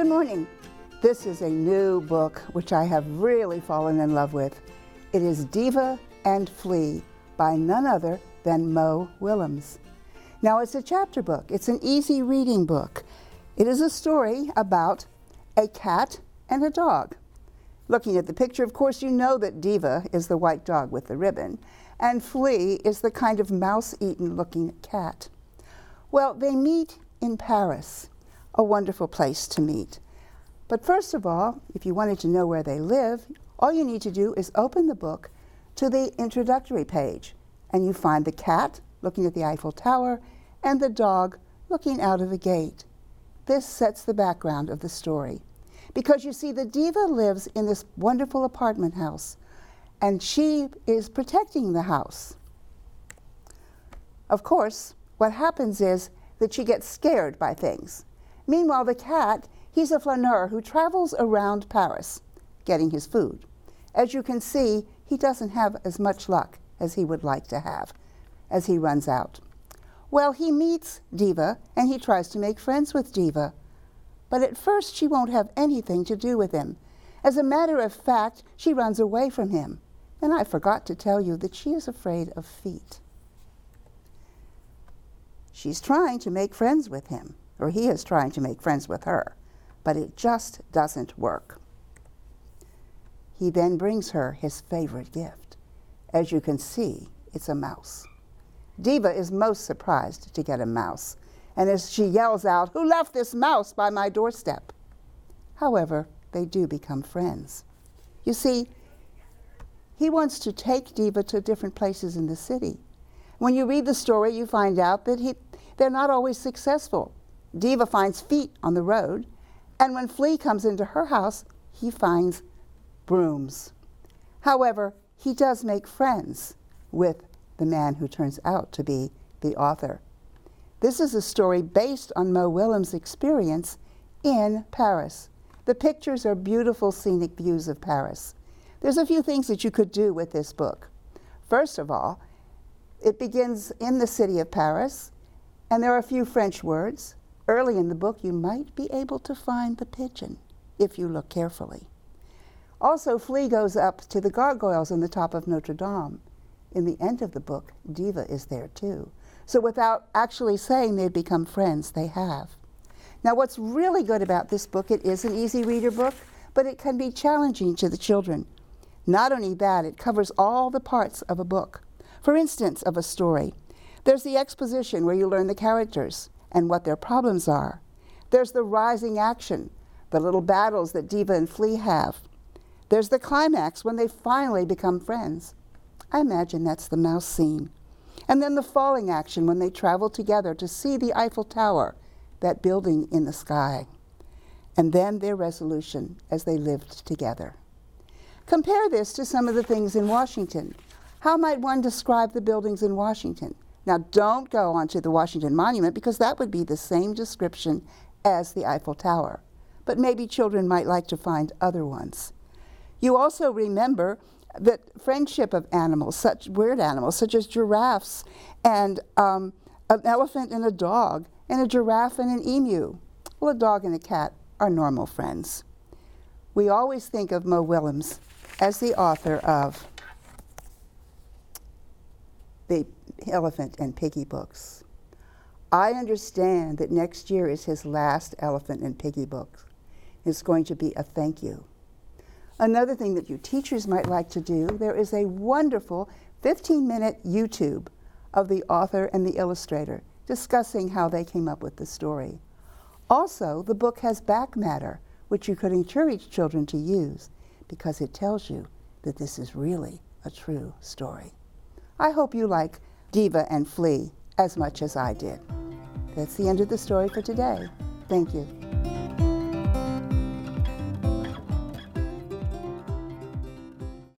Good morning. This is a new book which I have really fallen in love with. It is Diva and Flea by none other than Willems. Now, it's a chapter book. It's an easy reading book. It is a story about a cat and a dog. Looking at the picture, of course, you know that Diva is the white dog with the ribbon, and Flea is the kind of mouse-eaten looking cat. Well, they meet in Paris, a wonderful place to meet. But first of all, if you wanted to know where they live, all you need to do is open the book to the introductory page, and you find the cat looking at the Eiffel Tower and the dog looking out of a gate. This sets the background of the story. Because you see, the Diva lives in this wonderful apartment house, and she is protecting the house. Of course, what happens is that she gets scared by things. Meanwhile, the cat, he's a flaneur who travels around Paris getting his food. As you can see, he doesn't have as much luck as he would like to have as he runs out. Well, he meets Diva and he tries to make friends with Diva. But at first, she won't have anything to do with him. As a matter of fact, she runs away from him. And I forgot to tell you that she is afraid of feet. She's trying to make friends with him, or he is trying to make friends with her, but it just doesn't work. He then brings her his favorite gift. As you can see, it's a mouse. Diva is most surprised to get a mouse, and as she yells out, "Who left this mouse by my doorstep?" However, they do become friends. You see, he wants to take Diva to different places in the city. When you read the story, you find out that they're not always successful. Diva finds feet on the road, and when Flea comes into her house, he finds brooms. However, he does make friends with the man who turns out to be the author. This is a story based on Willems' experience in Paris. The pictures are beautiful scenic views of Paris. There's a few things that you could do with this book. First of all, it begins in the city of Paris, and there are a few French words. Early in the book, you might be able to find the pigeon if you look carefully. Also, Flea goes up to the gargoyles on the top of Notre Dame. In the end of the book, Diva is there too. So without actually saying they've become friends, they have. Now, what's really good about this book, it is an easy reader book, but it can be challenging to the children. Not only that, it covers all the parts of a book. For instance, of a story. There's the exposition where you learn the characters and what their problems are. There's the rising action, the little battles that Diva and Flea have. There's the climax when they finally become friends. I imagine that's the mouse scene. And then the falling action when they travel together to see the Eiffel Tower, that building in the sky. And then their resolution as they lived together. Compare this to some of the things in Washington. How might one describe the buildings in Washington? Now, don't go onto the Washington Monument because that would be the same description as the Eiffel Tower. But maybe children might like to find other ones. You also remember that friendship of animals, such weird animals, such as giraffes and an elephant and a dog, and a giraffe and an emu. Well, a dog and a cat are normal friends. We always think of Willems as the author of the Elephant and Piggy books. I understand that next year is his last Elephant and Piggy book. It's going to be a thank you. Another thing that you teachers might like to do, there is a wonderful 15-minute YouTube of the author and the illustrator discussing how they came up with the story. Also, the book has back matter, which you could encourage children to use because it tells you that this is really a true story. I hope you like Diva and Flea as much as I did. That's the end of the story for today. Thank you.